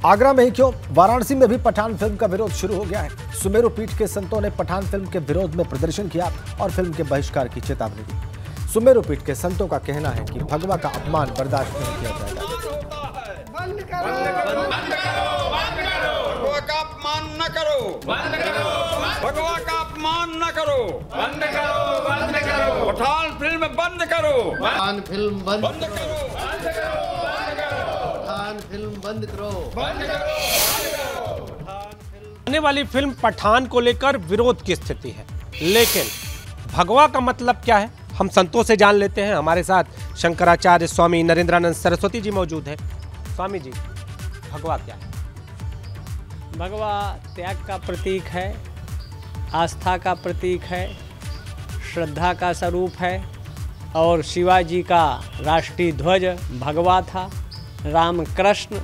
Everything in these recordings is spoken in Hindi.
आगरा में ही क्यों, वाराणसी में भी पठान फिल्म का विरोध शुरू हो गया है। सुमेरु पीठ के संतों ने पठान फिल्म के विरोध में प्रदर्शन किया और फिल्म के बहिष्कार की चेतावनी दी। सुमेरु पीठ के संतों का कहना है कि भगवा का अपमान बर्दाश्त नहीं किया जाएगा। भगवा का अपमान न करो, भगवा का अपमान न करो, बंद करो, बंद करो, पठान फिल्म बंद करो, पठान फिल्म बंद करो, पठान फिल्म बंद करो। आने वाली फिल्म पठान को लेकर विरोध की स्थिति है, लेकिन भगवा का मतलब क्या है हम संतों से जान लेते हैं। हमारे साथ शंकराचार्य स्वामी नरेंद्रानंद सरस्वती जी मौजूद हैं। स्वामी जी, भगवा क्या है? भगवा त्याग का प्रतीक है, आस्था का प्रतीक है, श्रद्धा का स्वरूप है और शिवाजी का राष्ट्रीय ध्वज भगवा था। राम कृष्ण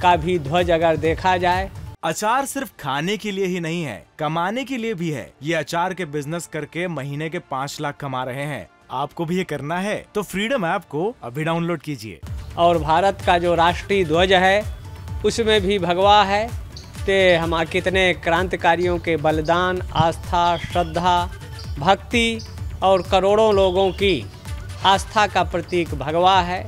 का भी ध्वज अगर देखा जाए। अचार सिर्फ खाने के लिए ही नहीं है, कमाने के लिए भी है। ये अचार के बिजनेस करके महीने के 5 लाख कमा रहे हैं। आपको भी ये करना है तो फ्रीडम ऐप को अभी डाउनलोड कीजिए। और भारत का जो राष्ट्रीय ध्वज है उसमें भी भगवा है। ते हमारे कितने क्रांतिकारियों के बलिदान, आस्था, श्रद्धा, भक्ति और करोड़ों लोगों की आस्था का प्रतीक भगवा है।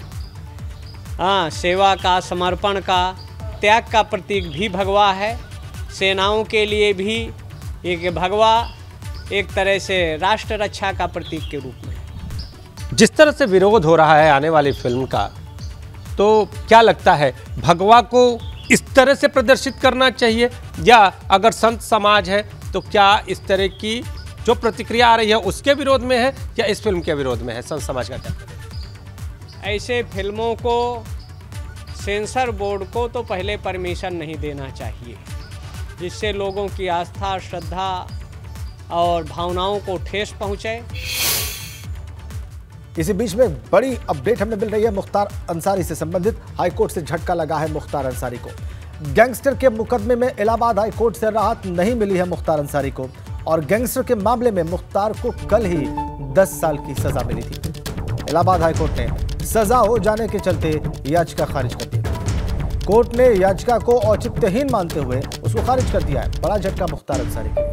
हाँ, सेवा का, समर्पण का, त्याग का प्रतीक भी भगवा है। सेनाओं के लिए भी एक भगवा एक तरह से राष्ट्र रक्षा का प्रतीक के रूप में। जिस तरह से विरोध हो रहा है आने वाली फिल्म का, तो क्या लगता है भगवा को इस तरह से प्रदर्शित करना चाहिए, या अगर संत समाज है तो क्या इस तरह की जो प्रतिक्रिया आ रही है उसके विरोध में है या इस फिल्म के विरोध में है? संत समाज का क्या कहना है? ऐसे फिल्मों को सेंसर बोर्ड को तो पहले परमिशन नहीं देना चाहिए, जिससे लोगों की आस्था, श्रद्धा और भावनाओं को ठेस पहुंचे। इसी बीच में बड़ी अपडेट हमें मिल रही है मुख्तार अंसारी से संबंधित। हाईकोर्ट से झटका लगा है मुख्तार अंसारी को। गैंगस्टर के मुकदमे में इलाहाबाद हाईकोर्ट से राहत नहीं मिली है मुख्तार अंसारी को, और गैंगस्टर के मामले में मुख्तार को कल ही 10 साल की सजा मिली थी। इलाहाबाद हाईकोर्ट ने सजा हो जाने के चलते याचिका खारिज कर दी। कोर्ट ने याचिका को औचित्यहीन मानते हुए उसको खारिज कर दिया है। बड़ा झटका मुख्तार अंसारी के लिए।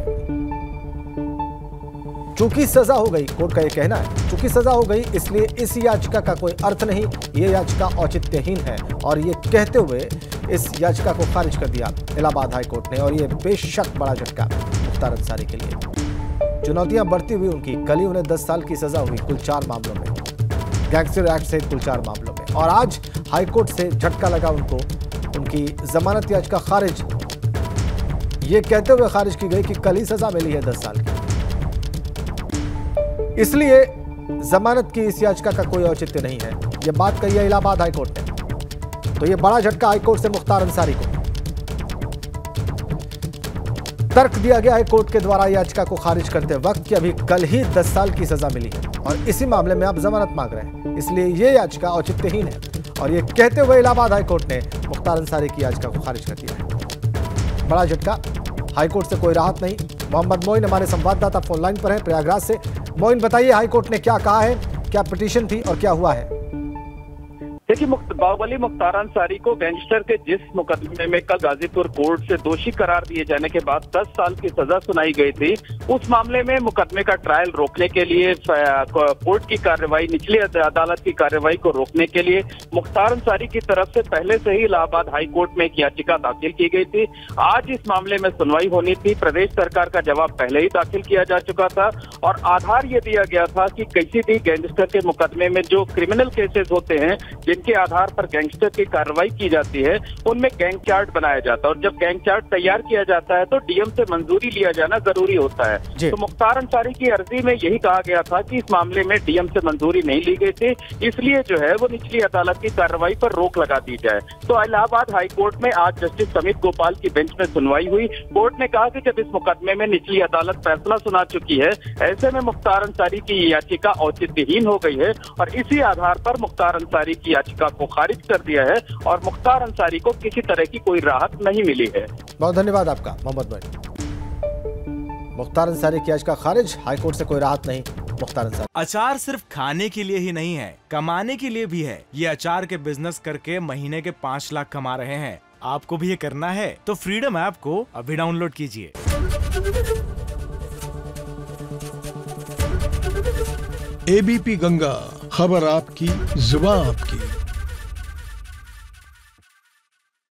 चूंकि सजा हो गई, कोर्ट का यह कहना है, चूंकि सजा हो गई इसलिए इस याचिका का कोई अर्थ नहीं, ये याचिका औचित्यहीन है, और ये कहते हुए इस याचिका को खारिज कर दिया इलाहाबाद हाईकोर्ट ने। और ये बेशक बड़ा झटका मुख्तार अंसारी के लिए। चुनौतियां बढ़ती हुई उनकी, कल ही उन्हें 10 साल की सजा हुई कुल 4 मामलों में, गैंगस्टर एक्ट सहित कुल 4 मामलों में, और आज हाईकोर्ट से झटका लगा उनको। उनकी जमानत याचिका खारिज, ये कहते हुए खारिज की गई कि कल ही सजा मिली है 10 साल की, इसलिए जमानत की इस याचिका का कोई औचित्य नहीं है। यह बात कही है इलाहाबाद हाईकोर्ट ने। तो यह बड़ा झटका हाईकोर्ट से मुख्तार अंसारी को। तर्क दिया गया है कोर्ट के द्वारा याचिका को खारिज करते वक्त कि अभी कल ही 10 साल की सजा मिली है और इसी मामले में आप जमानत मांग रहे हैं, इसलिए यह याचिका औचित्यहीन है। और यह कहते हुए इलाहाबाद हाईकोर्ट ने मुख्तार अंसारी की याचिका को खारिज कर दिया है। बड़ा झटका, हाईकोर्ट से कोई राहत नहीं। मोहम्मद मोइन हमारे संवाददाता फोन लाइन पर है प्रयागराज से। मोइन, बताइए हाईकोर्ट ने क्या कहा है, क्या पिटीशन थी और क्या हुआ है? देखिए, बाहुबली मुख्तार अंसारी को गैंगस्टर के जिस मुकदमे में कल गाजीपुर कोर्ट से दोषी करार दिए जाने के बाद 10 साल की सजा सुनाई गई थी, उस मामले में मुकदमे का ट्रायल रोकने के लिए, कोर्ट की कार्रवाई, निचली अदालत की कार्रवाई को रोकने के लिए मुख्तार अंसारी की तरफ से पहले से ही इलाहाबाद हाई कोर्ट में एक याचिका दाखिल की गई थी। आज इस मामले में सुनवाई होनी थी। प्रदेश सरकार का जवाब पहले ही दाखिल किया जा चुका था और आधार ये दिया गया था कि किसी भी गैंगस्टर के मुकदमे में जो क्रिमिनल केसेस होते हैं जिनके आधार पर गैंगस्टर की कार्रवाई की जाती है, उनमें गैंग चार्ट बनाया जाता है, और जब गैंग चार्ट तैयार किया जाता है तो डीएम से मंजूरी लिया जाना जरूरी होता है। तो मुख्तार अंसारी की अर्जी में यही कहा गया था कि इस मामले में डीएम से मंजूरी नहीं ली गई थी, इसलिए जो है वो निचली अदालत की कार्रवाई पर रोक लगा दी जाए। तो इलाहाबाद हाईकोर्ट में आज जस्टिस समित गोपाल की बेंच में सुनवाई हुई। कोर्ट ने कहा कि जब इस मुकदमे में निचली अदालत फैसला सुना चुकी है, ऐसे में मुख्तार अंसारी की याचिका औचित्यहीन हो गई है और इसी आधार पर मुख्तार अंसारी की याचिका को खारिज कर दिया है और मुख्तार अंसारी को किसी तरह की कोई राहत नहीं मिली है। बहुत धन्यवाद आपका मोहम्मद भाई। मुख्तार अंसारी की याचिका खारिज, हाईकोर्ट से कोई राहत नहीं। मुख्तार अंसारी, अचार सिर्फ खाने के लिए ही नहीं है, कमाने के लिए भी है। ये अचार के बिजनेस करके महीने के 5 लाख कमा रहे हैं। आपको भी ये करना है तो फ्रीडम ऐप को अभी डाउनलोड कीजिए। एबीपी गंगा, खबर आपकी, जुबान आपकी।